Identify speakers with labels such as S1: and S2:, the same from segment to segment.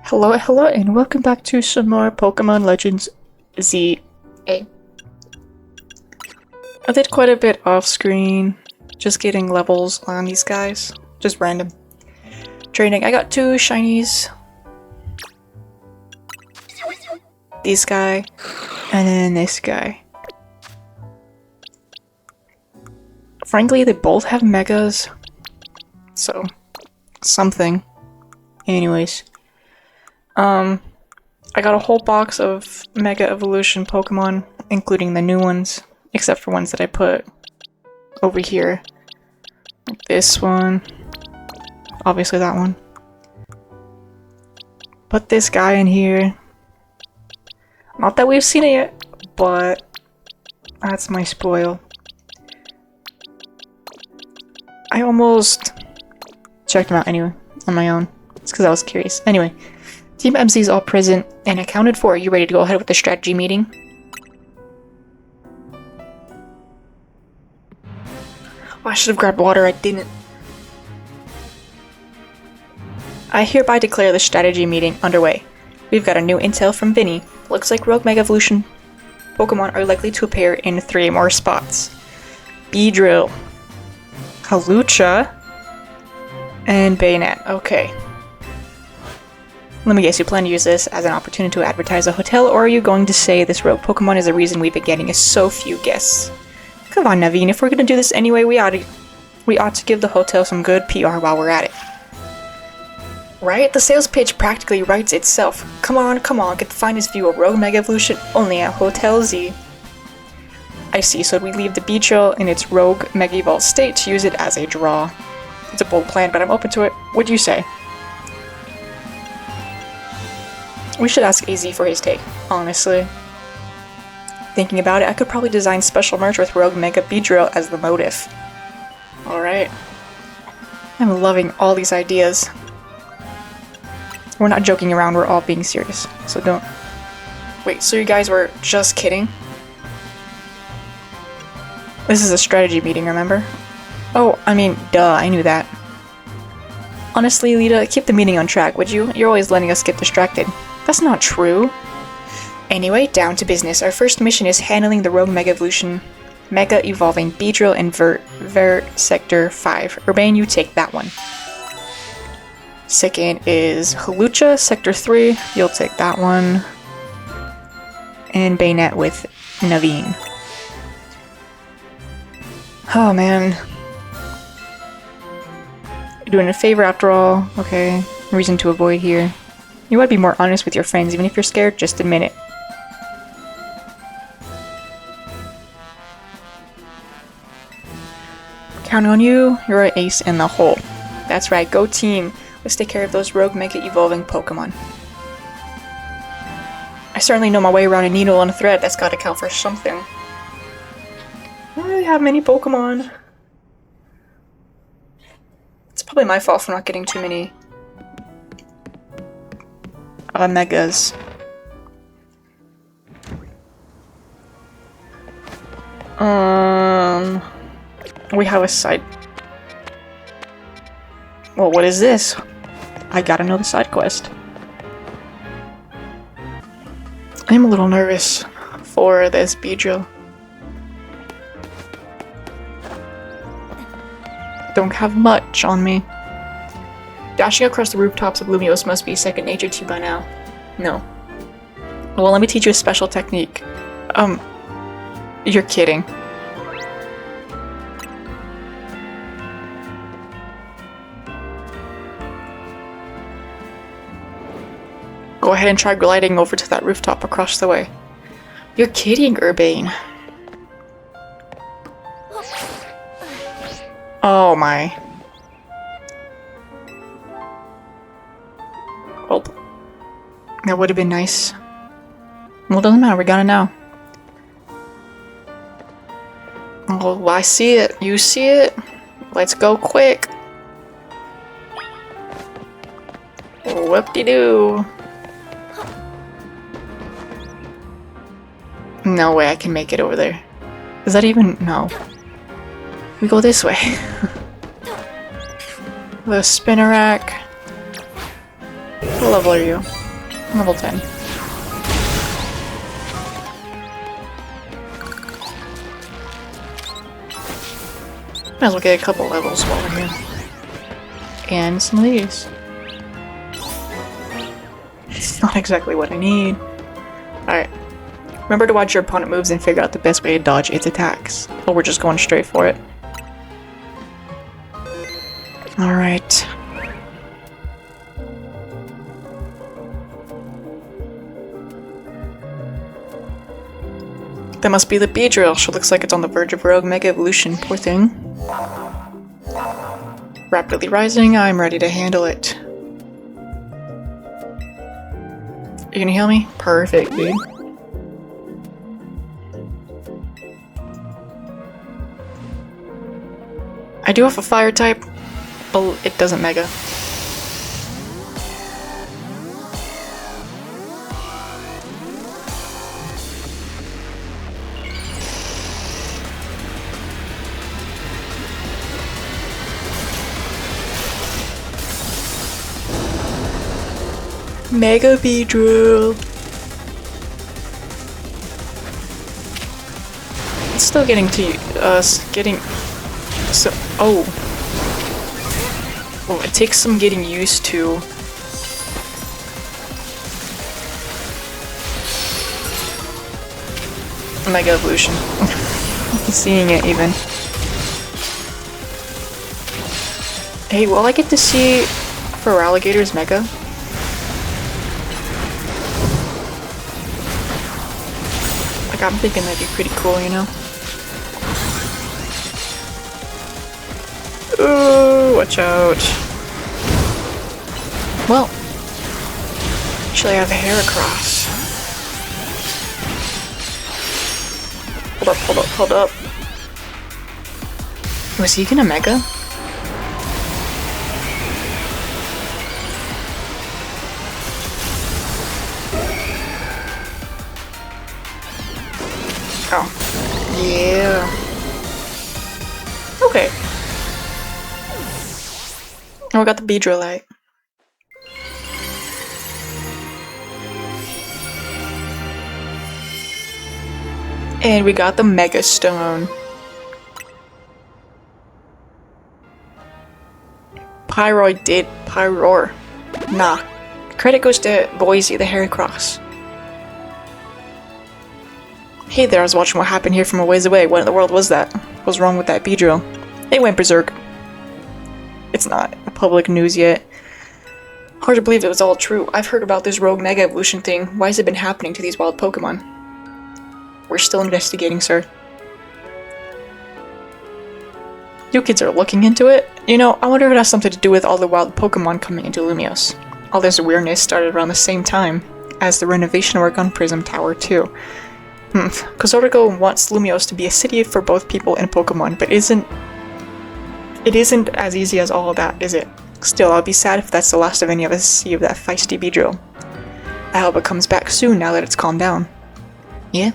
S1: Hello, hello, and welcome back to some more Pokemon Legends ZA. I did quite a bit off screen, just getting levels on these guys, just random training. I got 2 shinies, this guy, and then this guy. Frankly, they both have megas, so something. Anyways. I got a whole box of Mega Evolution Pokemon, including the new ones, except for ones that I put over here. Like this one. Obviously that one. Put this guy in here. Not that we've seen it yet, but that's my spoil. I almost checked them out anyway, on my own. It's because I was curious. Anyway. Team MC is all present and accounted for. Are you ready to go ahead with the strategy meeting? Oh, I should have grabbed water. I didn't. I hereby declare the strategy meeting underway. We've got a new intel from Vinny. Looks like Rogue Mega Evolution Pokemon are likely to appear in 3 more spots. Beedrill, Hawlucha, and Bayonet. Okay. Let me guess, you plan to use this as an opportunity to advertise a hotel, or are you going to say this rogue Pokemon is the reason we've been getting so few guests? Come on, Naveen, if we're gonna do this anyway, we ought to give the hotel some good PR while we're at it. Right? The sales pitch practically writes itself. Come on, get the finest view of Rogue Mega Evolution only at Hotel Z. I see, so we leave the Beedrill in its Rogue Mega Evolved state to use it as a draw. It's a bold plan, but I'm open to it. What do you say? We should ask AZ for his take, honestly. Thinking about it, I could probably design special merch with Rogue Mega Beedrill as the motif. Alright. I'm loving all these ideas. We're not joking around, we're all being serious, so don't... Wait, so you guys were just kidding? This is a strategy meeting, remember? Oh, I mean, duh, I knew that. Honestly, Lita, keep the meeting on track, would you? You're always letting us get distracted. That's not true. Anyway, down to business. Our first mission is handling the Rogue Mega Evolution, Mega Evolving Beedrill in Vert Sector 5. Urbane, you take that one. Second is Hawlucha, Sector 3. You'll take that one. And Bayonet with Naveen. Oh man. You're doing a favor after all. Okay. Reason to avoid here. You want to be more honest with your friends, even if you're scared, just admit it. Count on you, you're an ace in the hole. That's right, go team. Let's take care of those Rogue Mega Evolving Pokemon. I certainly know my way around a needle on a thread. That's gotta count for something. I don't really have many Pokemon. It's probably my fault for not getting too many megas. We have a side. Well, what is this? I gotta know the side quest. I'm a little nervous for this Beedrill. Don't have much on me. Dashing across the rooftops of Lumiose must be second nature to you by now. No. Well, let me teach you a special technique. You're kidding. Go ahead and try gliding over to that rooftop across the way. You're kidding, Urbane. Oh my. Well, that would have been nice. Well, doesn't matter, we got it now. Oh, I see it. You see it? Let's go quick. Whoop-de-doo. No way I can make it over there. Is that even... No. We go this way. The Spinnerack. What level are you? Level 10. Might as well get a couple levels while we're here. And some of these. It's not exactly what I need. Alright. Remember to watch your opponent moves and figure out the best way to dodge its attacks. Or we're just going straight for it. Alright. That must be the Beedrill. She looks like it's on the verge of Rogue Mega Evolution. Poor thing. Rapidly rising, I'm ready to handle it. You gonna heal me? Perfect, dude. I do have a fire type, but it doesn't mega. Mega Beedrill. It's still getting to us. So, oh, it takes some getting used to. Mega Evolution. Seeing it even. Hey, will I get to see for alligators Mega? Like, I'm thinking that'd be pretty cool, you know? Ooh, watch out. Well, actually I have a hair across. Hold up. Was he gonna mega? Oh. Yeah. Okay. Oh, we got the Beedrill light. And we got the Mega Stone. Pyroar. Nah. Credit goes to Boise, the Heracross. Hey there, I was watching what happened here from a ways away. What in the world was that? What's wrong with that Beedrill? It went berserk. It's not public news yet. Hard to believe it was all true. I've heard about this rogue mega evolution thing. Why has it been happening to these wild Pokemon? We're still investigating, sir. You kids are looking into it? You know, I wonder if it has something to do with all the wild Pokemon coming into Lumios. All this weirdness started around the same time as the renovation work on Prism Tower 2. Kozorgo wants Lumios to be a city for both people and Pokemon, but it isn't as easy as all of that, is it? Still, I'll be sad if that's the last of any of us see of that feisty Beedrill. I hope it comes back soon now that it's calmed down. Yeah?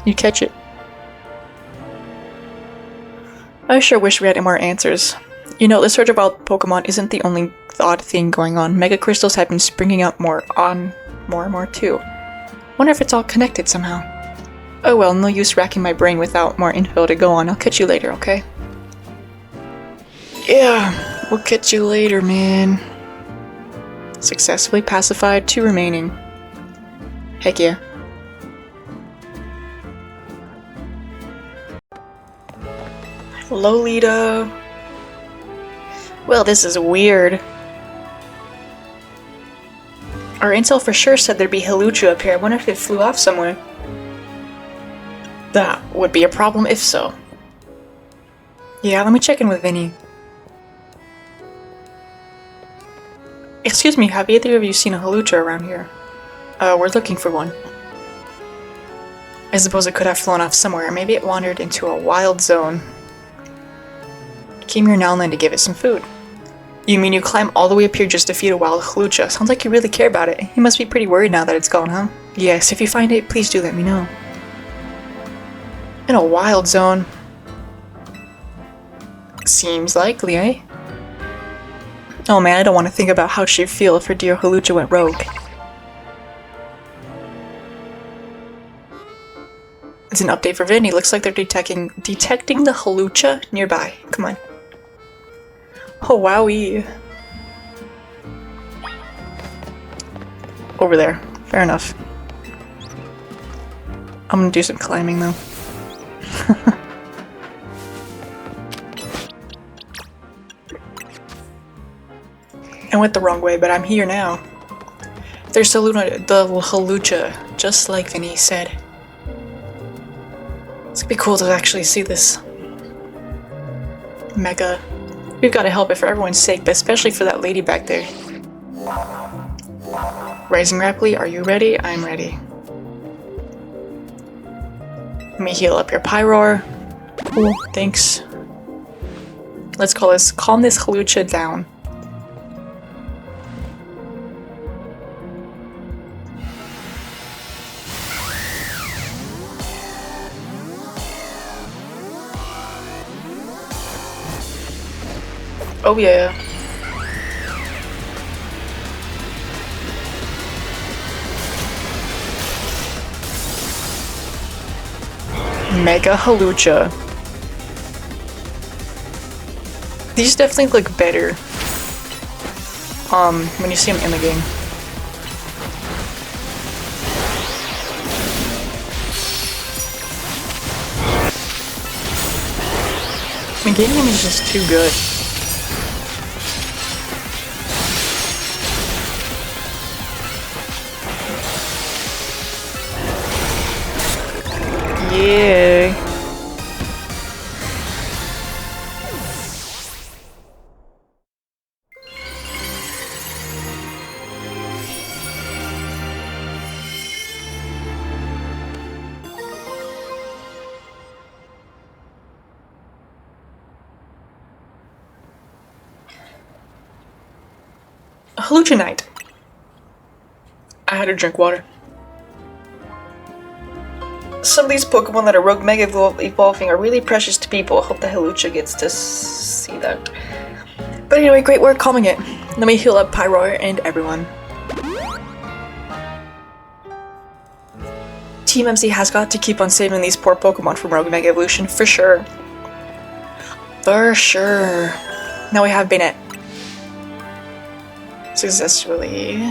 S1: You catch it. I sure wish we had more answers. You know, the surge of wild Pokemon isn't the only odd thing going on. Mega Crystals have been springing up more and more too. Wonder if it's all connected somehow. Oh well, no use racking my brain without more info to go on. I'll catch you later, okay? Yeah, we'll catch you later, man. Successfully pacified, 2 remaining. Heck yeah. Lolita. Well, this is weird. Our intel for sure said there'd be Hawlucha up here. I wonder if it flew off somewhere. That would be a problem if so. Yeah, let me check in with Vinny. Excuse me, have either of you seen a Hawlucha around here? We're looking for one. I suppose it could have flown off somewhere. Maybe it wandered into a wild zone. Came here now and then to give it some food. You mean you climb all the way up here just to feed a wild Hawlucha? Sounds like you really care about it. You must be pretty worried now that it's gone, huh? Yes, if you find it, please do let me know. In a wild zone. Seems likely, eh? Oh man, I don't want to think about how she'd feel if her dear Halucha went rogue. It's an update for Vinny. Looks like they're detecting the Halucha nearby. Come on. Oh wowie. Over there. Fair enough. I'm gonna do some climbing though. I went the wrong way, but I'm here now. There's the Halucha, just like Vinny said. It's gonna be cool to actually see this mega. We've got to help it for everyone's sake, but especially for that lady back there. Rising rapidly, are you ready? I'm ready. Let me heal up your Pyroar. Cool, thanks. Let's calm this Halucha down. Oh yeah. Mega Halucha. These definitely look better when you see them in the game. The game is just too good. Yeah. Halucha night. I had to drink water. Some of these Pokemon that are Rogue Mega evolving are really precious to people. I hope the Halucha gets to see that. But anyway, great work calming it. Let me heal up Pyroar and everyone. Team MC has got to keep on saving these poor Pokemon from Rogue Mega Evolution, for sure. For sure. Now we have Bennett. Successfully.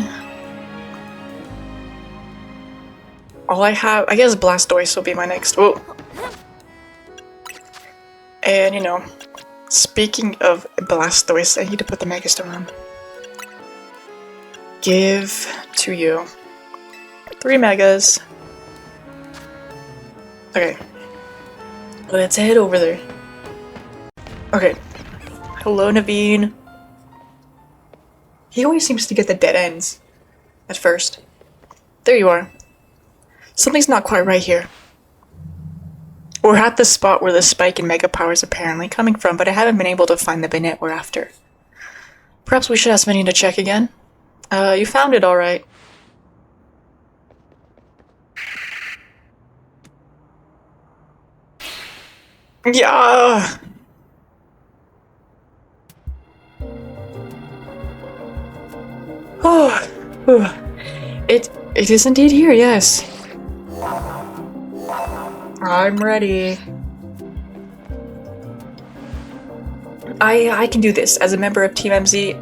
S1: All I have, I guess Blastoise will be my next. Oh. And you know, speaking of Blastoise, I need to put the Megastone on. Give to you 3 Megas. Okay. Let's head over there. Okay. Hello, Naveen. He always seems to get the dead ends at first. There you are. Something's not quite right here. We're at the spot where the spike in Mega Power is apparently coming from, but I haven't been able to find the Bennett we're after. Perhaps we should ask Vinny to check again? You found it alright. Yeah! Oh, it is indeed here, yes. I'm ready. I can do this as a member of Team MZ.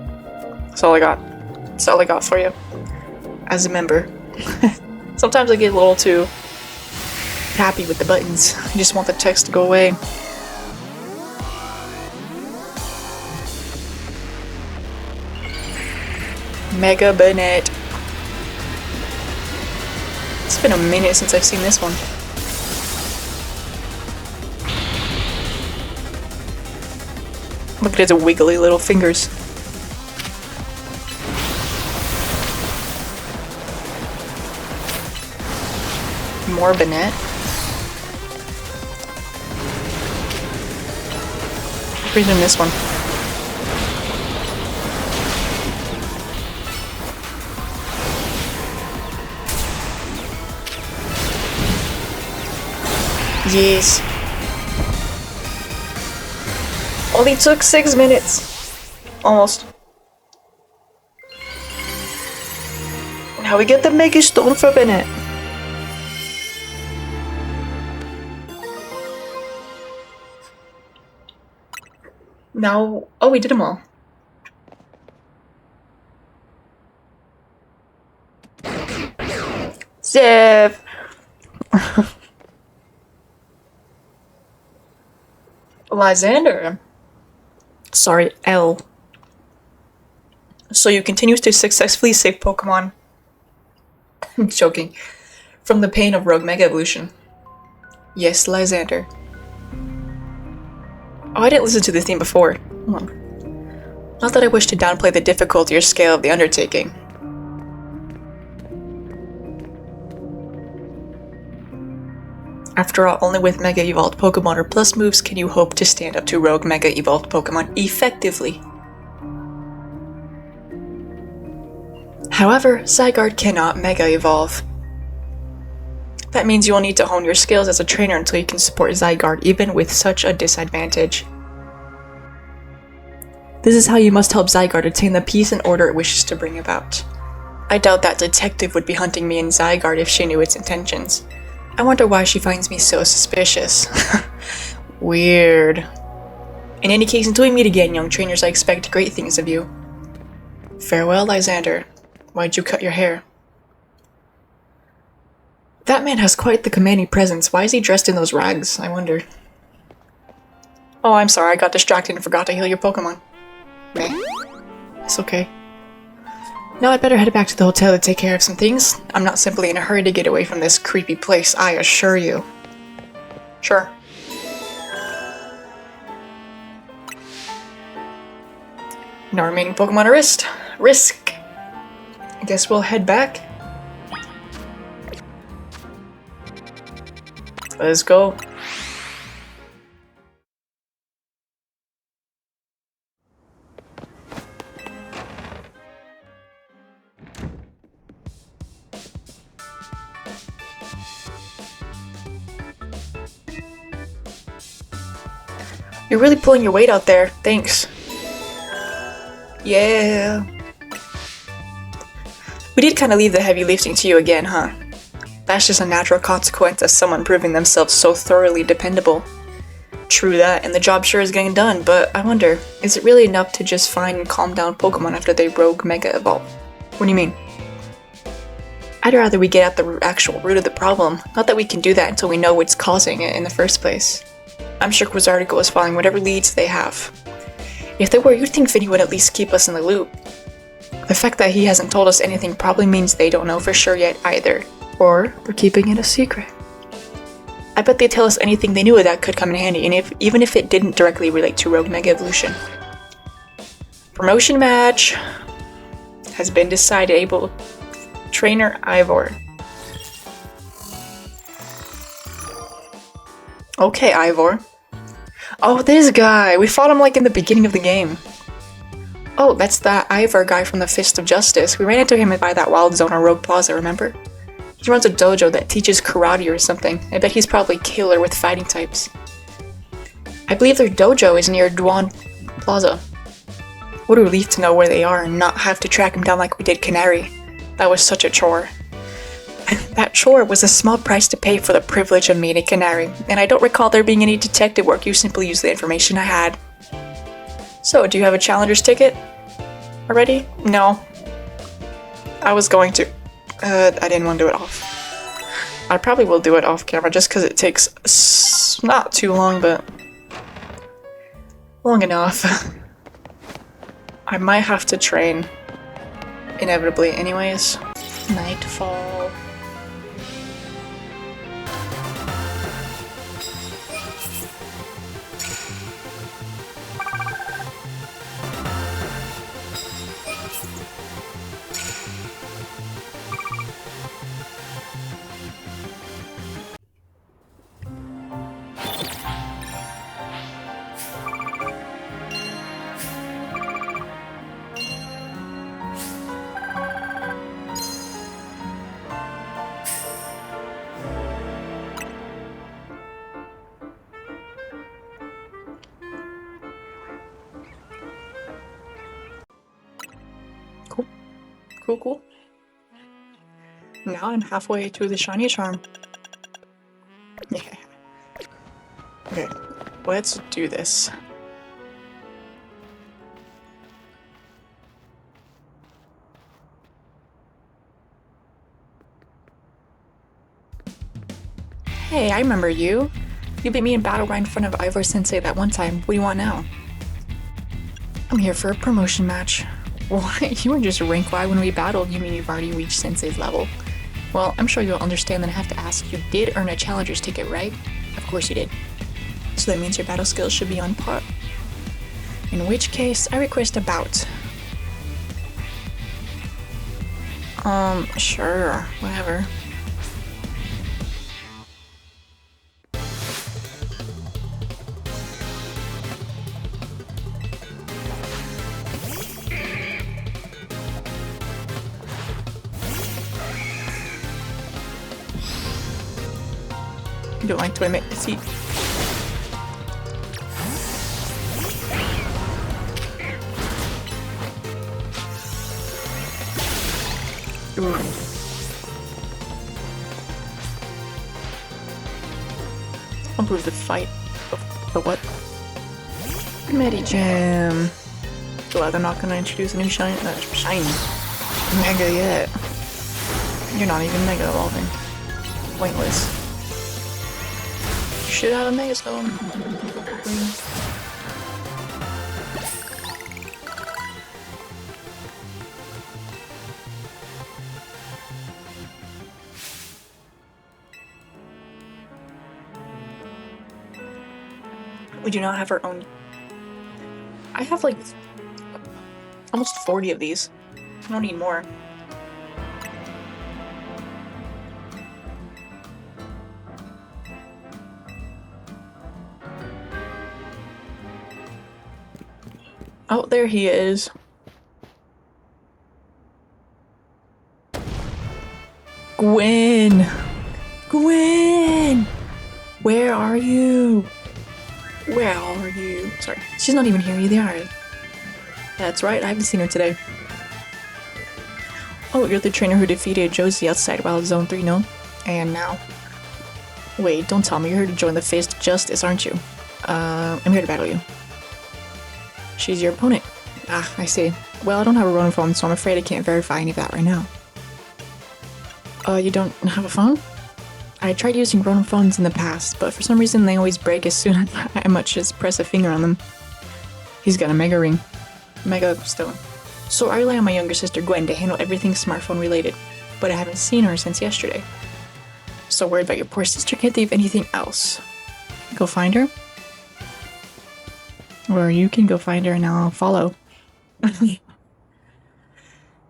S1: That's all I got. That's all I got for you. As a member. Sometimes I get a little too happy with the buttons. I just want the text to go away. Mega Bennett. It's been a minute since I've seen this one. Look at his wiggly little fingers. More Bennett. Breathe in this one. Yes. Only took 6 minutes. Almost. Now we get the Mega Stone for Bennett. Now, oh, we did them all. Zip. Lysander. Sorry, L. So you continue to successfully save Pokemon. I'm joking. From the pain of Rogue Mega Evolution. Yes, Lysander. Oh, I didn't listen to the theme before. Hold on. Not that I wish to downplay the difficulty or scale of the undertaking. After all, only with Mega Evolved Pokemon or Plus moves can you hope to stand up to Rogue Mega Evolved Pokemon effectively. However, Zygarde cannot Mega Evolve. That means you will need to hone your skills as a trainer until you can support Zygarde even with such a disadvantage. This is how you must help Zygarde attain the peace and order it wishes to bring about. I doubt that detective would be hunting me and Zygarde if she knew its intentions. I wonder why she finds me so suspicious. Weird. In any case, until we meet again, young trainers, I expect great things of you. Farewell, Lysander. Why'd you cut your hair? That man has quite the commanding presence. Why is he dressed in those rags, I wonder? Oh, I'm sorry, I got distracted and forgot to heal your Pokemon. Meh. It's okay. Now I'd better head back to the hotel to take care of some things. I'm not simply in a hurry to get away from this creepy place, I assure you. Sure. No remaining Pokemon to risk. I guess we'll head back. Let's go. You're really pulling your weight out there. Thanks. Yeah. We did kind of leave the heavy lifting to you again, huh? That's just a natural consequence of someone proving themselves so thoroughly dependable. True that, and the job sure is getting done, but I wonder, is it really enough to just find and calm down Pokemon after they Rogue Mega Evolve? What do you mean? I'd rather we get at the actual root of the problem, not that we can do that until we know what's causing it in the first place. I'm sure Quizarticle is following whatever leads they have. If they were, you'd think Vinny would at least keep us in the loop. The fact that he hasn't told us anything probably means they don't know for sure yet either. Or they're keeping it a secret. I bet they'd tell us anything they knew that could come in handy, and even if it didn't directly relate to Rogue Mega Evolution. Promotion match has been decided. Trainer Ivor. Okay, Ivor. Oh, this guy! We fought him like in the beginning of the game. Oh, that's that Ivor guy from the Fist of Justice. We ran into him by that wild zone on Rogue Plaza, remember? He runs a dojo that teaches karate or something. I bet he's probably killer with fighting types. I believe their dojo is near Dwan Plaza. What a relief to know where they are and not have to track him down like we did Canary. That was such a chore. That chore was a small price to pay for the privilege of meeting Canary, and I don't recall there being any detective work. You simply used the information I had. So, do you have a challenger's ticket? Already? No. I was going to. I didn't want to do it off. I probably will do it off camera just because it takes not too long, but long enough. I might have to train inevitably anyways. Nightfall. Cool. Now I'm halfway to the shiny charm. Yeah. Okay, let's do this. Hey, I remember you. You beat me in battle right in front of Ivor Sensei that one time. What do you want now? I'm here for a promotion match. Why? You were just rank Y when we battled. You mean you've already reached Sensei's level? Well, I'm sure you'll understand that I have to ask. You did earn a challenger's ticket, right? Of course you did. So that means your battle skills should be on par. In which case, I request a bout. Sure, whatever. You don't like to admit defeat. I'll prove the fight. The what? Medijam. Glad they're not gonna introduce a new shiny Mega yet. You're not even Mega evolving. Pointless. Shit out of Mega Stone. We do not have our own. I have like almost 40 of these. I don't need more. Oh, there he is. Gwynn! Gwynn! Where are you? Where are you? Sorry, she's not even here either. That's right, I haven't seen her today. Oh, you're the trainer who defeated Josie outside Wild Zone 3, no? And now? Wait, don't tell me you're here to join the Fist of Justice, aren't you? I'm here to battle you. She's your opponent. Ah, I see. Well, I don't have a Ronin phone, so I'm afraid I can't verify any of that right now. You don't have a phone? I tried using Ronin phones in the past, but for some reason they always break as soon as I much as press a finger on them. He's got a Mega Ring. Mega Stone. So I rely on my younger sister Gwynn to handle everything smartphone related, but I haven't seen her since yesterday. So worried about your poor sister, can't think of anything else. Go find her? Or you can go find her and I'll follow.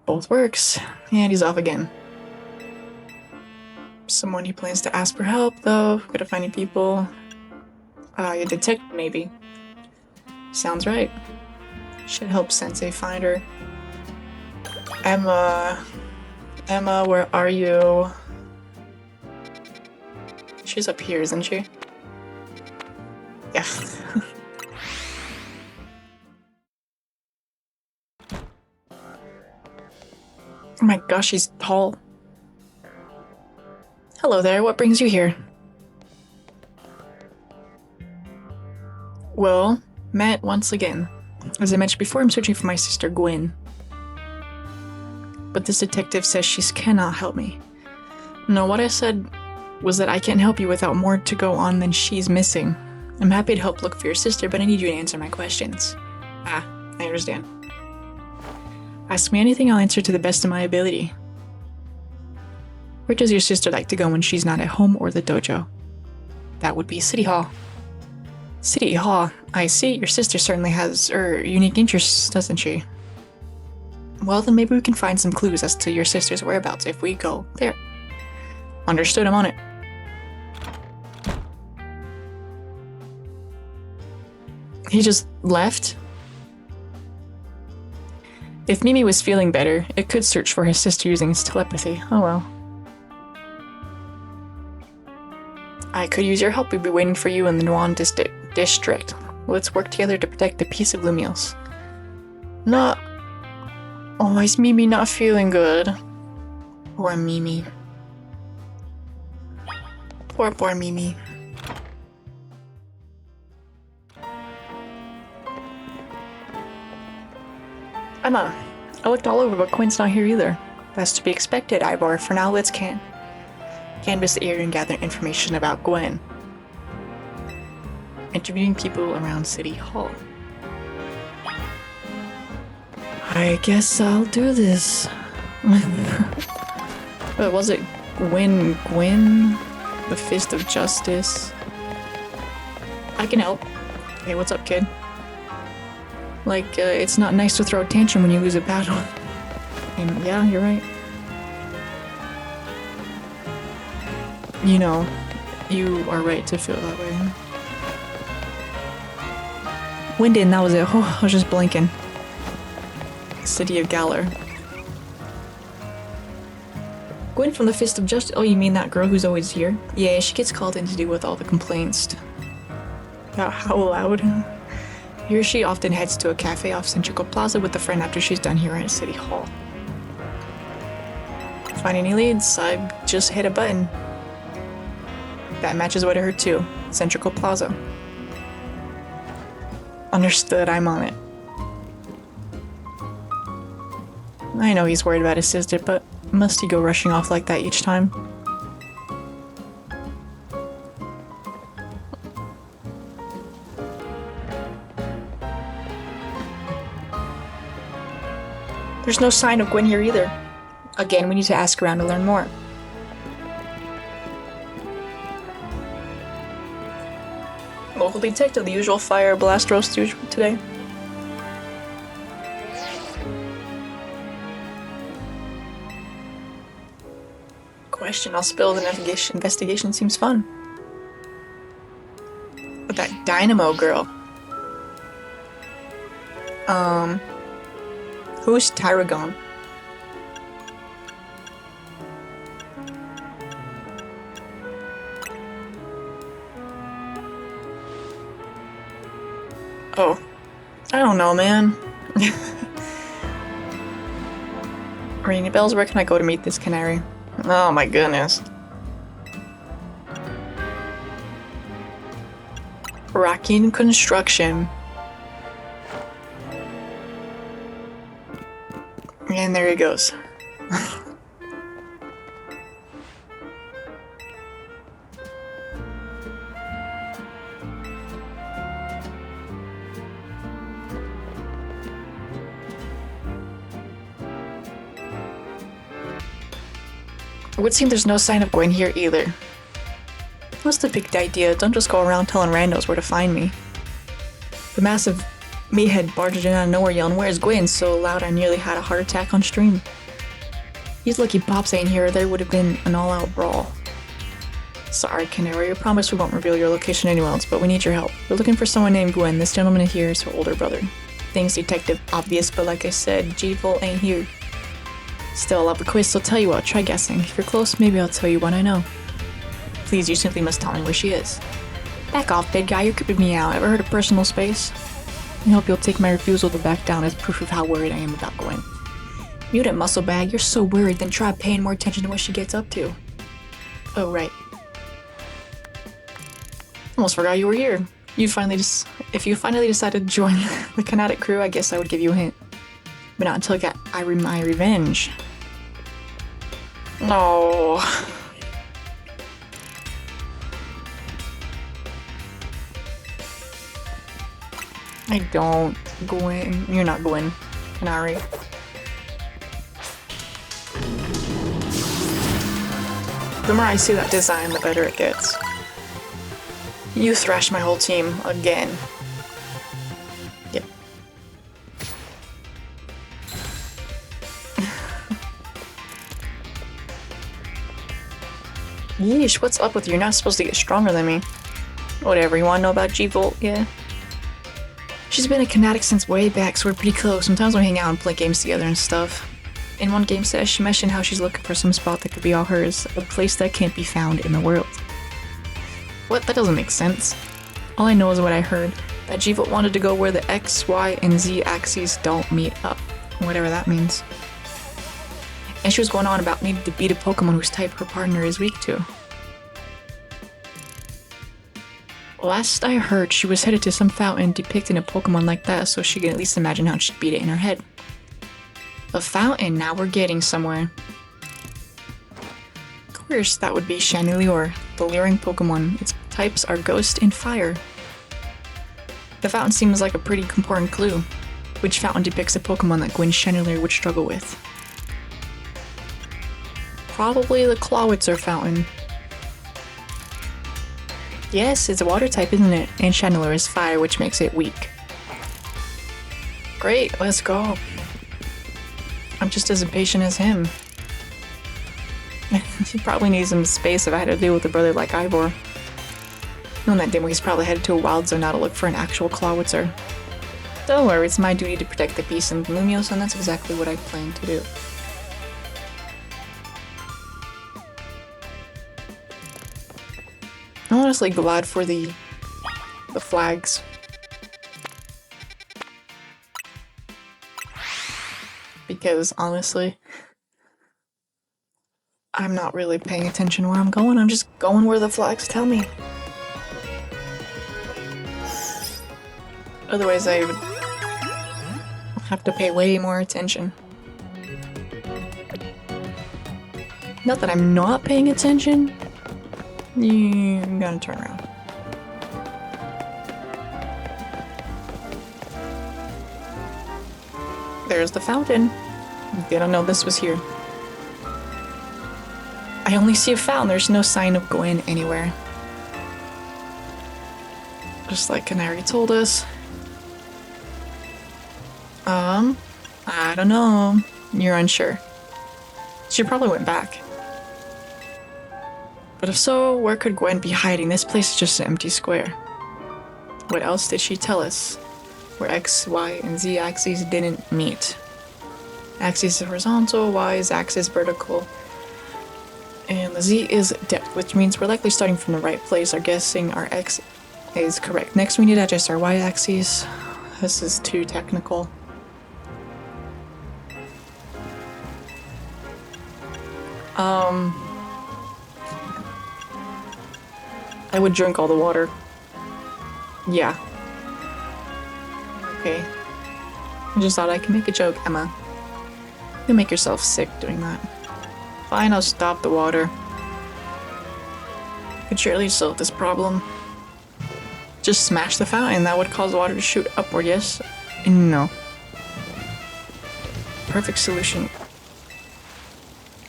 S1: Both works. And he's off again. Someone he plans to ask for help, though. Good at finding people. You detect, maybe. Sounds right. Should help Sensei find her. Emma. Emma, where are you? She's up here, isn't she? Yeah. Oh my gosh, she's tall. Hello there, what brings you here? Well, met once again. As I mentioned before, I'm searching for my sister Gwynn. But this detective says she cannot help me. No, what I said was that I can't help you without more to go on than she's missing. I'm happy to help look for your sister, but I need you to answer my questions. Ah, I understand. Ask me anything, I'll answer to the best of my ability. Where does your sister like to go when she's not at home or the dojo? That would be City Hall. City Hall? I see, your sister certainly has, unique interests, doesn't she? Well, then maybe we can find some clues as to your sister's whereabouts if we go there. Understood, I'm on it. He just left? If Mimi was feeling better, it could search for his sister using his telepathy. Oh well. I could use your help. We'd be waiting for you in the Nuan district. Let's work together to protect the peace of Lumios. Not... Oh, is Mimi not feeling good? Poor Mimi. Poor Mimi. Emma, I looked all over, but Gwynn's not here either. That's to be expected, Ivor. For now, let's canvass the area and gather information about Gwynn. Interviewing people around City Hall. I guess I'll do this. Was it Gwynn? The Fist of Justice? I can help. Hey, what's up, kid? Like, it's not nice to throw a tantrum when you lose a battle. And yeah, you're right. You know, you are right to feel that way. Wind in, that was it. Oh, I was just blinking. City of Galar. Gwynn from the Fist of Justice. Oh, you mean that girl who's always here? Yeah, she gets called in to deal with all the complaints. How loud? Here she often heads to a cafe off Central Plaza with a friend after she's done here at City Hall. Find any leads? I just hit a button. That matches what I heard too. Central Plaza. Understood, I'm on it. I know he's worried about his sister, but must he go rushing off like that each time? There's no sign of Gwynn here either. Again, we need to ask around to learn more. Local detective, the usual fire blast roast today. Question, I'll spill the investigation seems fun. But that Dynamo girl. Who's Tyragon? Oh, I don't know, man. Ringing bells, where can I go to meet this canary? Oh my goodness. Rocking Construction. And there he goes. It would seem there's no sign of Gwynn here either. What's the big idea? Don't just go around telling randos where to find me. The massive meathead barged in out of nowhere yelling, "Where's Gwynn?" so loud I nearly had a heart attack on stream. He's lucky Pops ain't here, or there would have been an all-out brawl. Sorry, Canary, I promise we won't reveal your location to anyone else, but we need your help. We're looking for someone named Gwynn. This gentleman here is her older brother. Things detective obvious, but like I said, G-Volt ain't here. Still, I'll have a quiz, so tell you what, try guessing. If you're close, maybe I'll tell you what I know. Please, you simply must tell me where she is. Back off, big guy, you're creeping me out. Ever heard of personal space? I hope you'll take my refusal to back down as proof of how worried I am about Gwynn. Mute it, muscle bag. You're so worried, then try paying more attention to what she gets up to. Oh, right. Almost forgot you were here. If you finally decided to join the Kinetic crew, I guess I would give you a hint. But not until I got my revenge. No. I don't. Gwynn. You're not Gwynn. Canary. The more I see that design, the better it gets. You thrashed my whole team again. Yep. Yeesh, what's up with you? You're not supposed to get stronger than me. Whatever, you wanna know about G-Volt? Yeah. She's been a Kinetic since way back, so we're pretty close. Sometimes we hang out and play games together and stuff. In one game session, she mentioned how she's looking for some spot that could be all hers, a place that can't be found in the world. What? That doesn't make sense. All I know is what I heard, that G-Volt wanted to go where the X, Y, and Z axes don't meet up, whatever that means. And she was going on about needing to beat a Pokémon whose type her partner is weak to. Last I heard, she was headed to some fountain depicting a Pokemon like that, so she can at least imagine how she'd beat it in her head. A fountain, now we're getting somewhere. Of course, that would be Chandelure, the luring Pokemon. Its types are Ghost and Fire. The fountain seems like a pretty important clue. Which fountain depicts a Pokemon that Gwyn's Chandelure would struggle with? Probably the Clawitzer fountain. Yes, it's a water type, isn't it? And Chandelure is fire, which makes it weak. Great, let's go. I'm just as impatient as him. He probably needs some space if I had to deal with a brother like Ivor. Knowing that demo, he's probably headed to a wild zone now to look for an actual Clawitzer. Don't worry, it's my duty to protect the peace in Lumiose, and that's exactly what I plan to do. I'm honestly glad for the flags. Because honestly, I'm not really paying attention where I'm going, I'm just going where the flags tell me. Otherwise I would have to pay way more attention. Not that I'm not paying attention. Yeah, I'm gonna turn around. There's the fountain. Didn't know this was here. I only see a fountain, there's no sign of Gwynn anywhere. Just like Canary told us. I don't know. You're unsure. She probably went back. But if so, where could Gwynn be hiding? This place is just an empty square. What else did she tell us? Where X, Y, and Z axes didn't meet. Axis is horizontal, Y is axis vertical, and the Z is depth, which means we're likely starting from the right place. Our guessing our X is correct. Next we need to adjust our Y axis. This is too technical. I would drink all the water. Yeah. Okay. I just thought I could make a joke, Emma. You'll make yourself sick doing that. Fine, I'll stop the water. Could surely solve this problem. Just smash the fountain, that would cause the water to shoot upward, yes? No. Perfect solution.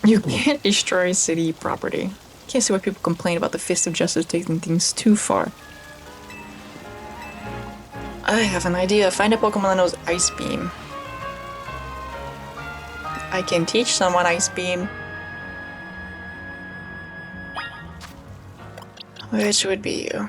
S1: You can't destroy city property. Can't see why people complain about the Fist of Justice taking things too far. I have an idea. Find a Pokemon that knows Ice Beam. I can teach someone Ice Beam. Which would be you.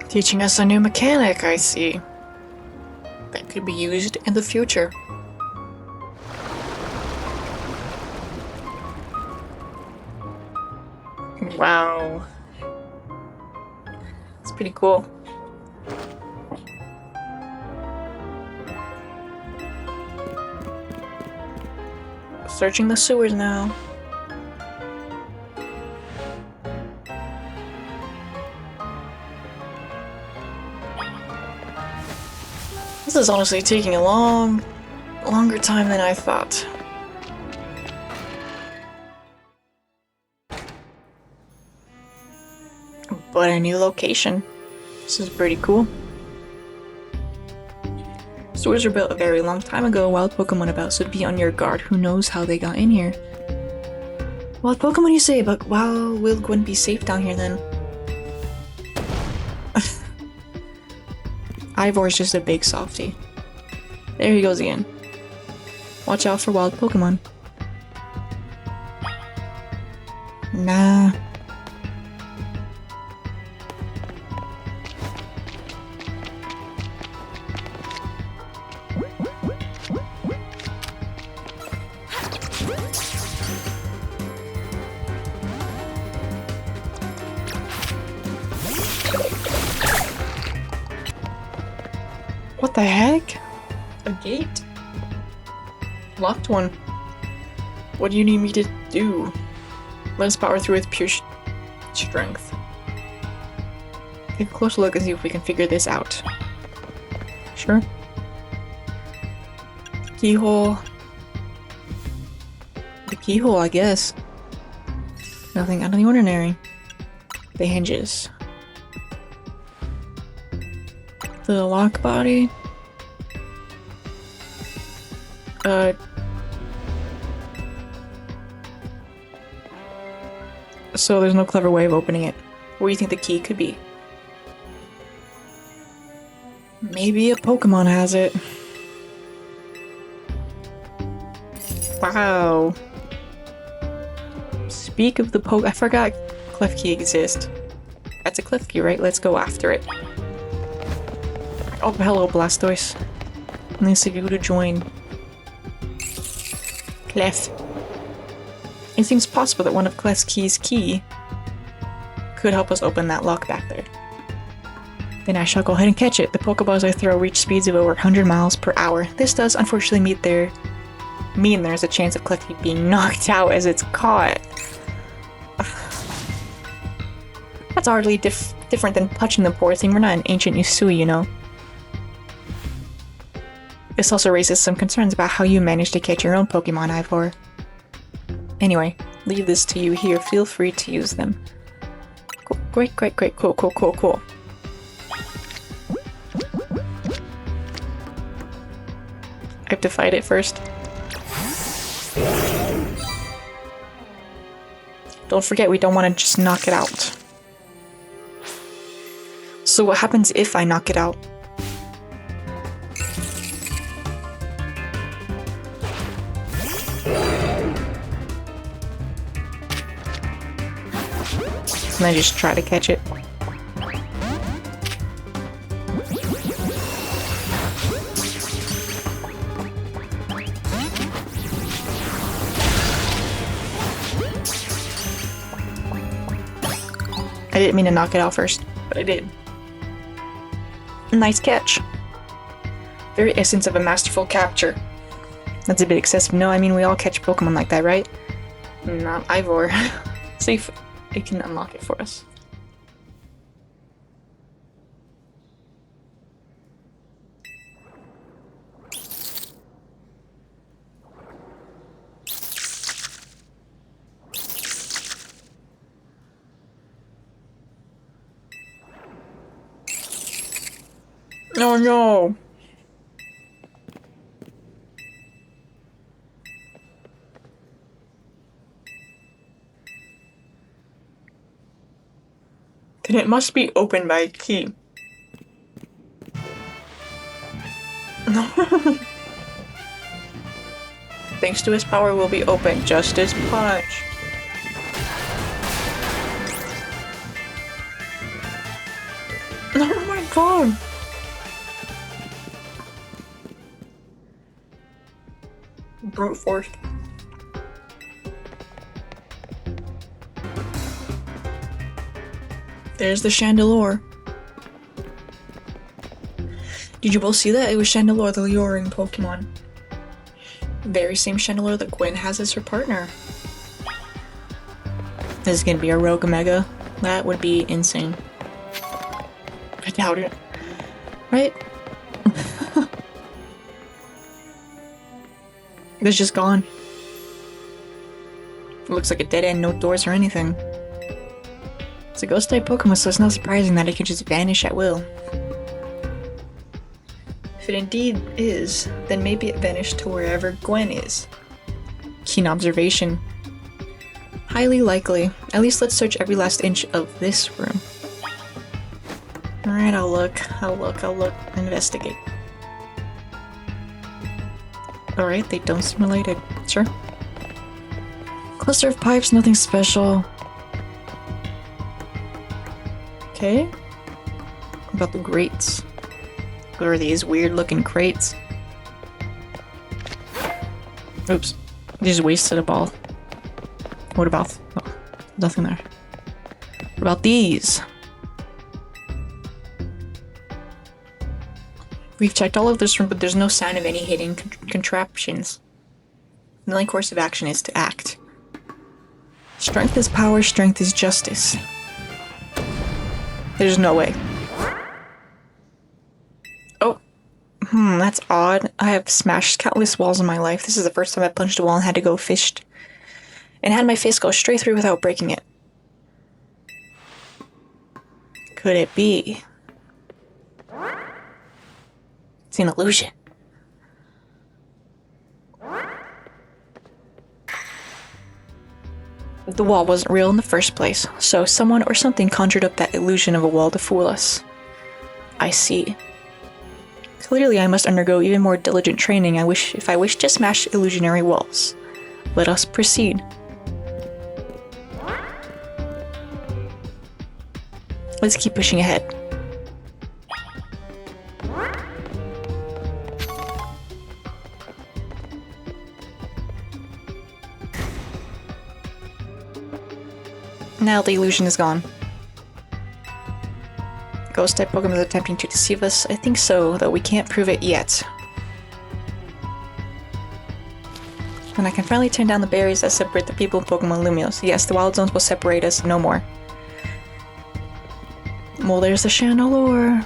S1: Teaching us a new mechanic, I see. That could be used in the future. Wow. It's pretty cool. Searching the sewers now. This is honestly taking a longer time than I thought. But a new location. This is pretty cool. Sewers were built a very long time ago. Wild Pokemon about, so be on your guard. Who knows how they got in here? Wild Pokemon, you say, but wow, will Gwynn be safe down here then? Ivor's just a big softie. There he goes again. Watch out for wild Pokemon. Nah. the heck? A gate? Locked one. What do you need me to do? Let us power through with pure strength. Take a closer look and see if we can figure this out. Sure. Keyhole. The keyhole, I guess. Nothing out of the ordinary. The hinges. The lock body. So there's no clever way of opening it. What do you think the key could be? Maybe a Pokemon has it. Wow. Speak of the I forgot Cliff Key exists. That's a Cliff Key, right? Let's go after it. Oh, hello, Blastoise. Nice of you to join. Clef. It seems possible that one of Clef's Key's key could help us open that lock back there. Then I shall go ahead and catch it. The Pokeballs I throw reach speeds of over 100 miles per hour. This does unfortunately mean there's a chance of Clef Key being knocked out as it's caught. That's hardly different than touching the poor thing. We're not an ancient Yusui, you know. This also raises some concerns about how you managed to catch your own Pokemon, Ivor. Anyway, leave this to you here. Feel free to use them. Cool. Great, cool. I have to fight it first. Don't forget, we don't want to just knock it out. So what happens if I knock it out? And I just try to catch it. I didn't mean to knock it out first, but I did. Nice catch. Very essence of a masterful capture. That's a bit excessive. No, I mean we all catch Pokemon like that, right? Not Ivor. See if it can unlock it for us. Oh no! Then it must be opened by a key. No. Thanks to his power, will be open. Just as punch. Oh my god! Brute force. There's the Chandelure. Did you both see that? It was Chandelure, the luring Pokemon. Very same Chandelure that Gwynn has as her partner. This is gonna be a Rogue Mega. That would be insane. I doubt it. Right? It's just gone. It looks like a dead end, no doors or anything. It's a ghost type Pokemon, so it's not surprising that it can just vanish at will. If it indeed is, then maybe it vanished to wherever Gwynn is. Keen observation. Highly likely. At least let's search every last inch of this room. Alright, I'll look, investigate. Alright, they don't seem related. Sure. Cluster of pipes, nothing special. Okay. What about the grates? What are these weird looking crates? Oops. Just wasted a ball. What about... oh, nothing there. What about these? We've checked all of this room, but there's no sign of any hidden contraptions. The only course of action is to act. Strength is power, strength is justice. There's no way. Oh. That's odd. I have smashed countless walls in my life. This is the first time I punched a wall and had to go fished. And had my fist go straight through without breaking it. Could it be? It's an illusion. The wall wasn't real in the first place, so someone or something conjured up that illusion of a wall to fool us. I see. Clearly I must undergo even more diligent training if I wish to smash illusionary walls. Let us proceed. Let's keep pushing ahead. Now the illusion is gone. Ghost-type Pokemon is attempting to deceive us. I think so, though we can't prove it yet. And I can finally turn down the barriers that separate the people in Pokemon Lumiose. Yes, the wild zones will separate us no more. Well, there's the Chandelure.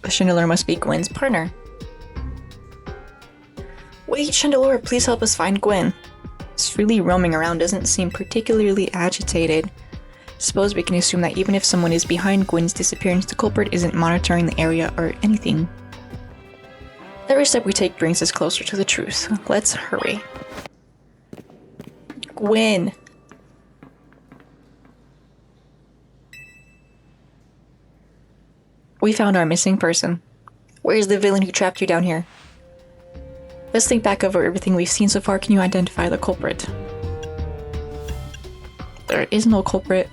S1: The Chandelure must be Gwynn's partner. Wait, Chandelure, please help us find Gwynn. It's freely roaming around, doesn't seem particularly agitated. Suppose we can assume that even if someone is behind Gwynn's disappearance, the culprit isn't monitoring the area or anything. Every step we take brings us closer to the truth. Let's hurry. Gwynn! We found our missing person. Where's the villain who trapped you down here? Let's think back over everything we've seen so far. Can you identify the culprit? There is no culprit.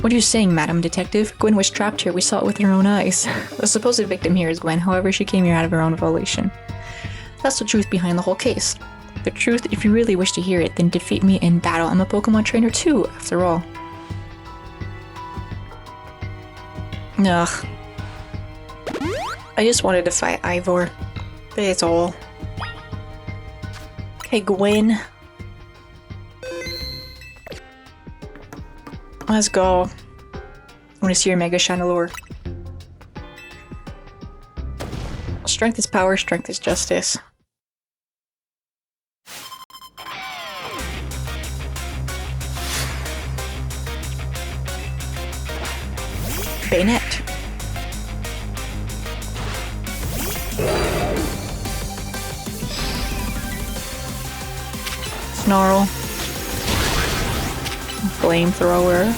S1: What are you saying, Madam Detective? Gwynn was trapped here. We saw it with our own eyes. The supposed victim here is Gwynn. However, she came here out of her own volition. That's the truth behind the whole case. The truth, if you really wish to hear it, then defeat me in battle. I'm a Pokemon trainer too, after all. Ugh. I just wanted to fight Ivor. That's all. Okay, Gwynn. Let's go. I want to see your Mega Chandelure. Strength is power, strength is justice. Bayonet. Snarl. Flamethrower.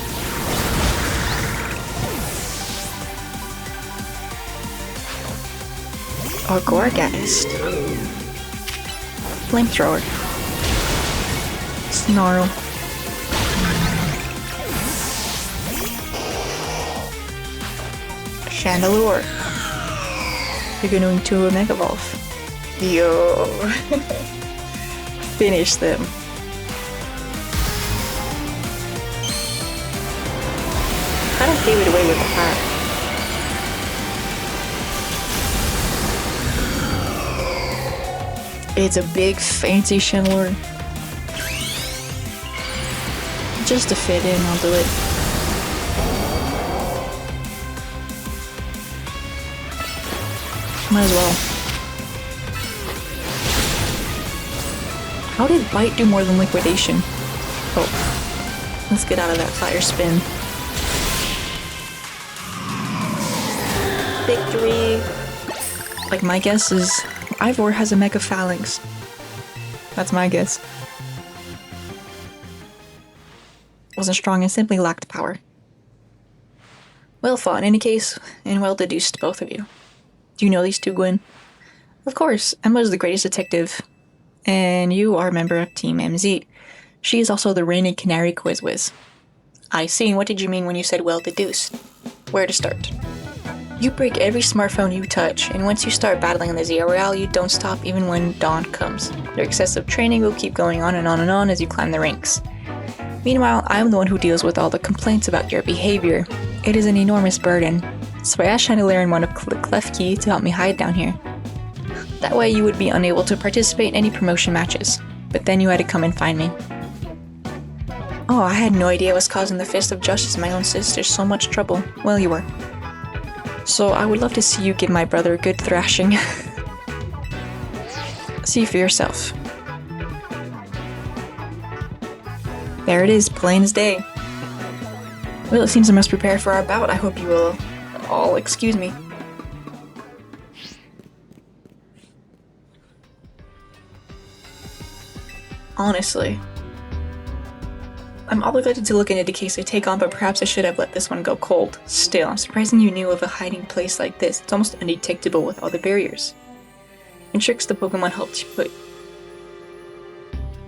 S1: Or Gorgast. Flamethrower. Snarl. Chandelure. You're going to a Mega Evolve. Yo. Finish them. I don't gave it away with the hat. It's a big fancy Chandelure. Just to fit in, I'll do it. Might as well. How did Bite do more than Liquidation? Oh. Let's get out of that fire spin. Victory! Like, my guess is Ivor has a Mega Phalanx. That's my guess. Wasn't strong and simply lacked power. Well fought in any case, and well deduced, both of you. Do you know these two, Gwynn? Of course, Emma's the greatest detective, and you are a member of Team MZ. She is also the reigning Canary Quiz Whiz. I see, and what did you mean when you said well deduced? Where to start? You break every smartphone you touch, and once you start battling in the Zero Royale, you don't stop even when dawn comes. Your excessive training will keep going on and on and on as you climb the ranks. Meanwhile, I'm the one who deals with all the complaints about your behavior. It is an enormous burden, so I asked Chandelier and one of Klefki to help me hide down here. That way you would be unable to participate in any promotion matches, but then you had to come and find me. Oh, I had no idea I was causing the Fist of Justice and my own sister so much trouble. Well, you were. So I would love to see you give my brother a good thrashing. See for yourself. There it is, plain as day. Well, it seems I must prepare for our bout. I hope you will all excuse me. Honestly, I'm obligated to look into the case I take on, but perhaps I should have let this one go cold. Still, I'm surprised you knew of a hiding place like this. It's almost undetectable with all the barriers and tricks the Pokemon helped you put.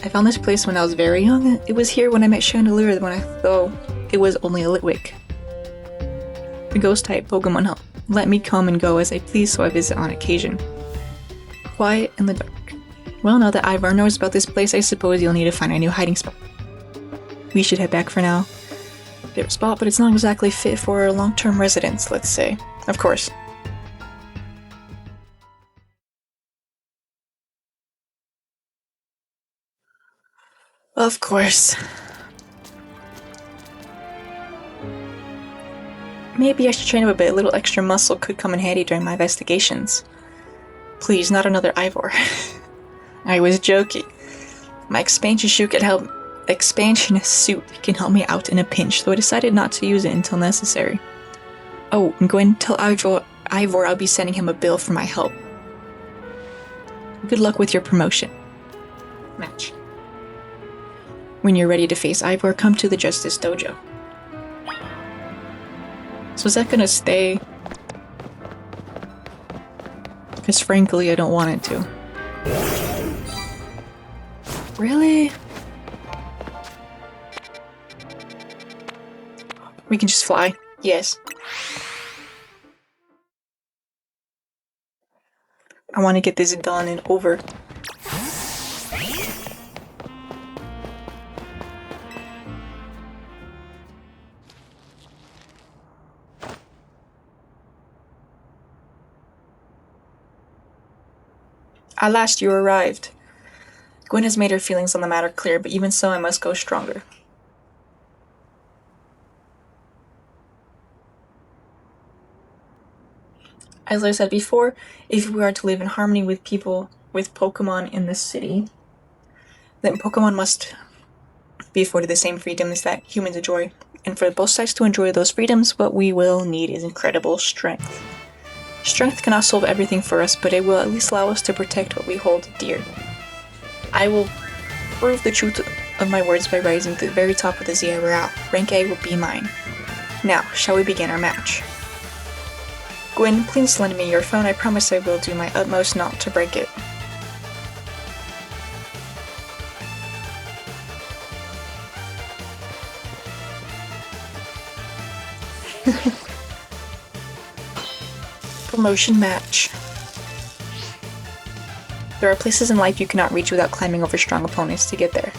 S1: I found this place when I was very young. It was here when I met Chandelier, though it was only a Litwick. The ghost-type Pokemon help let me come and go as I please, so I visit on occasion. Quiet in the dark. Well, now that Ivor knows about this place, I suppose you'll need to find a new hiding spot. We should head back for now. Favorite spot, but it's not exactly fit for long-term residents, let's say. Of course. Of course. Maybe I should train up a bit. A little extra muscle could come in handy during my investigations. Please, not another Ivor. I was joking. My expansion suit can help me out in a pinch, though I decided not to use it until necessary. Oh, and Gwynn, tell Ivor I'll be sending him a bill for my help. Good luck with your promotion. Match. When you're ready to face Ivor, come to the Justice Dojo. So is that gonna stay? Because frankly, I don't want it to. Really? We can just fly. Yes. I want to get this done and over. At last you arrived. Gwynn has made her feelings on the matter clear, but even so I must go stronger. As I said before, if we are to live in harmony with people, with Pokemon in this city, then Pokemon must be afforded the same freedoms that humans enjoy. And for both sides to enjoy those freedoms, what we will need is incredible strength. Strength cannot solve everything for us, but it will at least allow us to protect what we hold dear. I will prove the truth of my words by rising to the very top of the ZRL. Rank A will be mine. Now, shall we begin our match? Gwynn, please lend me your phone. I promise I will do my utmost not to break it. Promotion match. There are places in life you cannot reach without climbing over strong opponents to get there.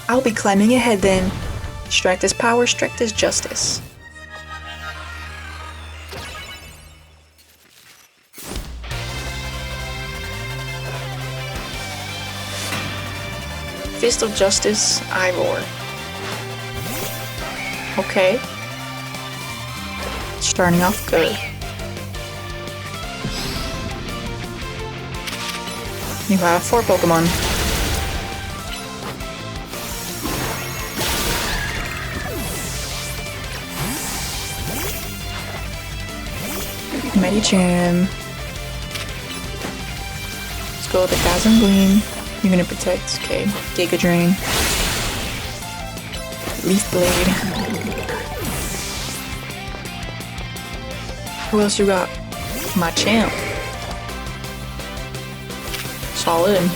S1: I'll be climbing ahead then. Strength is power, strength is justice. Fist of Justice, Ivor. Okay. Starting off good. You have 4 Pokemon. Medicham. Let's go with the Dazzling Gleam. You're gonna protect. Okay. Giga Drain. Leaf Blade. Who else you got? Machamp. Solid.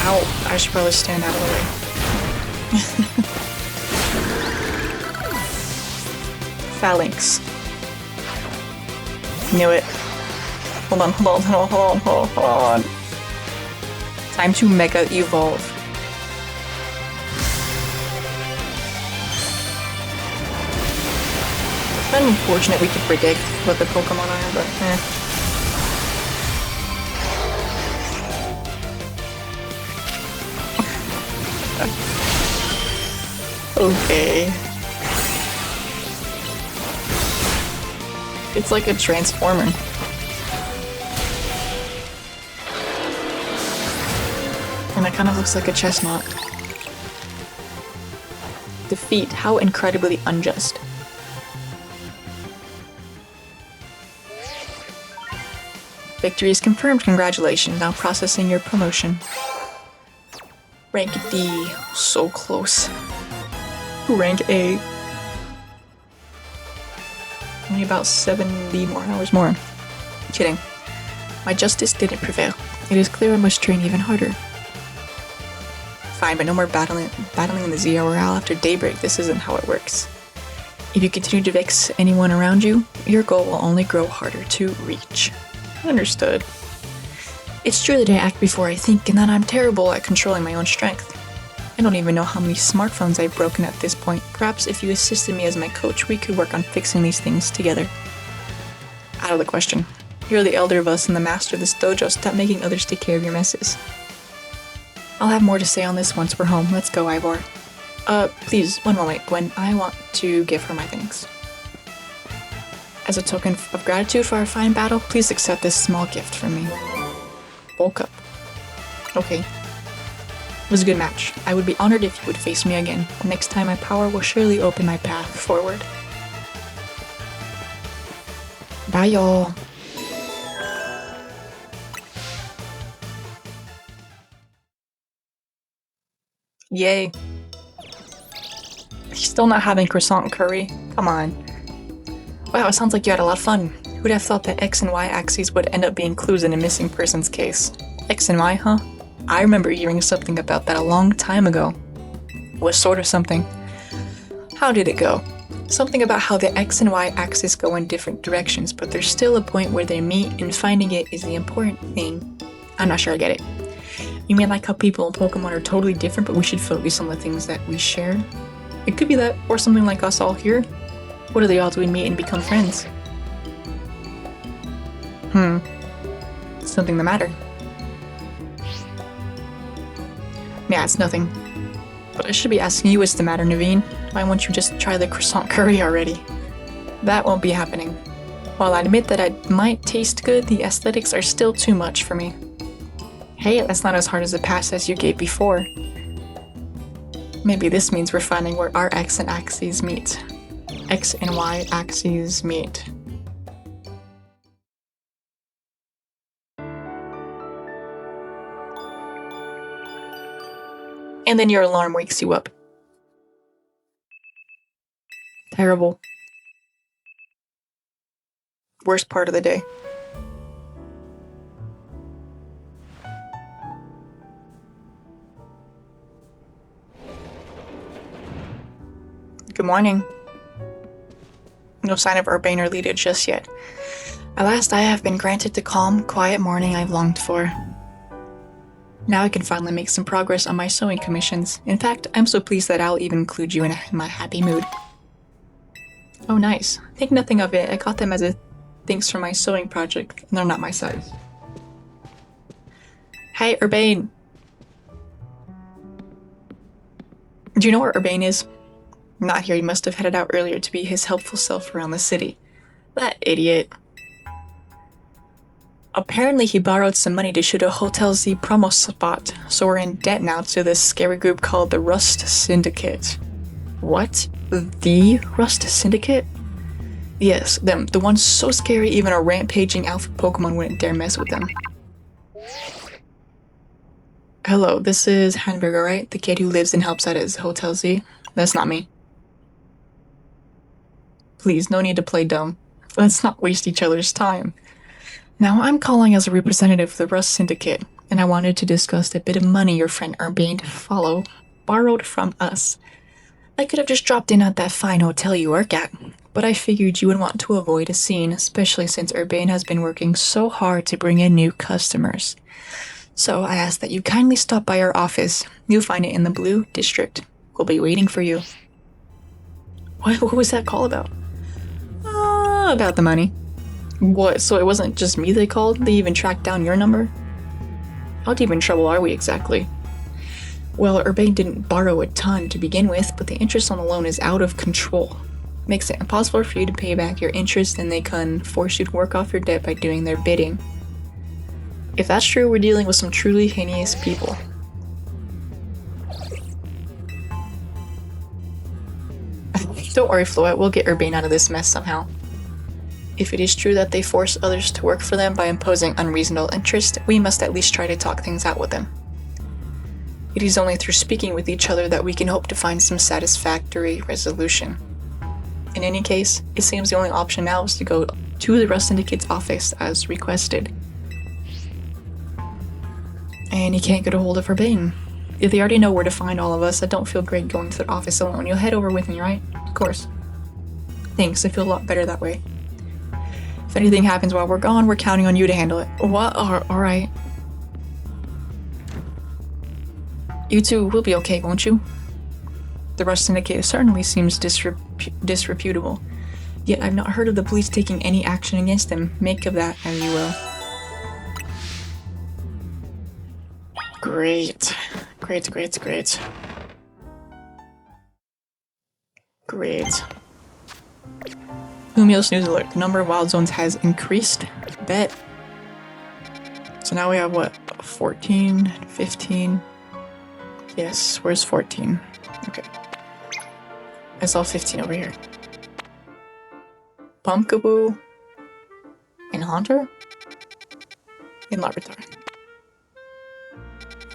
S1: Ow. I should probably stand out of the way. Phalanx. Knew it. Hold on. Time to Mega Evolve. It's kind of unfortunate we could predict what the Pokemon are, but Okay. It's like a transformer. And it kind of looks like a chestnut. Defeat. How incredibly unjust. Victory is confirmed. Congratulations. Now processing your promotion. Rank D. So close. Rank A. Only about 70 more hours more. Kidding. My justice didn't prevail. It is clear I must train even harder. Fine, but no more battling in the Zero Hour after daybreak. This isn't how it works. If you continue to vex anyone around you, your goal will only grow harder to reach. Understood. It's true that I act before I think, and that I'm terrible at controlling my own strength. I don't even know how many smartphones I've broken at this point. Perhaps if you assisted me as my coach, we could work on fixing these things together. Out of the question. You're the elder of us and the master of this dojo. Stop making others take care of your messes. I'll have more to say on this once we're home. Let's go, Ivor. Please, one moment, Gwynn. I want to give her my thanks. As a token of gratitude for our fine battle, please accept this small gift from me. Bulk up. Okay. It was a good match. I would be honored if you would face me again. Next time my power will surely open my path forward. Bye, y'all. Yay. Still not having croissant curry? Come on. Wow, it sounds like you had a lot of fun. Who'd have thought that X and Y axes would end up being clues in a missing person's case? X and Y, huh? I remember hearing something about that a long time ago. What sort of something? How did it go? Something about how the X and Y axes go in different directions, but there's still a point where they meet and finding it is the important thing. I'm not sure I get it. You mean like how people in Pokemon are totally different, but we should focus on the things that we share? It could be that, or something like us all here. What are the odds we meet and become friends? Something the matter? Yeah, it's nothing. But I should be asking you what's the matter, Naveen. Why won't you just try the croissant curry already? That won't be happening. While I admit that it might taste good, the aesthetics are still too much for me. Hey, that's not as hard as the pass as you gave before. Maybe this means we're finding where our X and axes meet. X and Y axes meet. And then your alarm wakes you up. Terrible. Worst part of the day. Good morning. No sign of Urbane or Lita just yet. At last I have been granted the calm, quiet morning I've longed for. Now I can finally make some progress on my sewing commissions. In fact, I'm so pleased that I'll even include you in my happy mood. Oh nice. Think nothing of it. I got them as a thanks for my sewing project, and they're not my size. Hey, Urbane! Do you know where Urbane is? Not here. He must have headed out earlier to be his helpful self around the city. That idiot. Apparently he borrowed some money to shoot a Hotel Z promo spot, so we're in debt now to this scary group called the Rust Syndicate. What? The Rust Syndicate? Yes, them. The ones so scary even a rampaging alpha Pokemon wouldn't dare mess with them. Hello, this is Hamburger, right? The kid who lives and helps out at Hotel Z? That's not me. Please, no need to play dumb. Let's not waste each other's time. Now, I'm calling as a representative of the Rust Syndicate, and I wanted to discuss the bit of money your friend Urbane borrowed from us. I could have just dropped in at that fine hotel you work at, but I figured you would want to avoid a scene, especially since Urbane has been working so hard to bring in new customers. So I ask that you kindly stop by our office. You'll find it in the Blue District. We'll be waiting for you. What was that call about? About the money. What, so it wasn't just me they called? They even tracked down your number? How deep in trouble are we exactly? Well, Urbane didn't borrow a ton to begin with, but the interest on the loan is out of control. Makes it impossible for you to pay back your interest, and they can force you to work off your debt by doing their bidding. If that's true, we're dealing with some truly heinous people. Don't worry, Floette, we'll get Urbane out of this mess somehow. If it is true that they force others to work for them by imposing unreasonable interest, we must at least try to talk things out with them. It is only through speaking with each other that we can hope to find some satisfactory resolution. In any case, it seems the only option now is to go to the Rust Syndicate's office as requested. And you can't get a hold of Urbane. If they already know where to find all of us, I don't feel great going to the office alone. You'll head over with me, right? Of course. Thanks, I feel a lot better that way. If anything happens while we're gone, we're counting on you to handle it. What? Alright. You two will be okay, won't you? The Rust Syndicate certainly seems disreputable. Yet I've not heard of the police taking any action against them. Make of that as you will. Great. Great. Lumio's news alert. The number of wild zones has increased. Bet. So now we have what? 14, 15. Yes, where's 14? Okay. I saw 15 over here. Pumpkaboo. And Haunter? And Larvitar.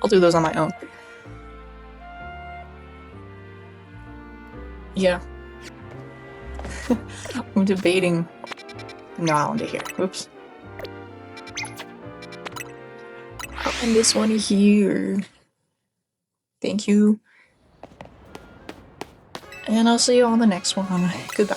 S1: I'll do those on my own. Yeah. I'm debating. No, I want to hear. Oops. I'll end this one here. Thank you. And I'll see you on the next one. Goodbye.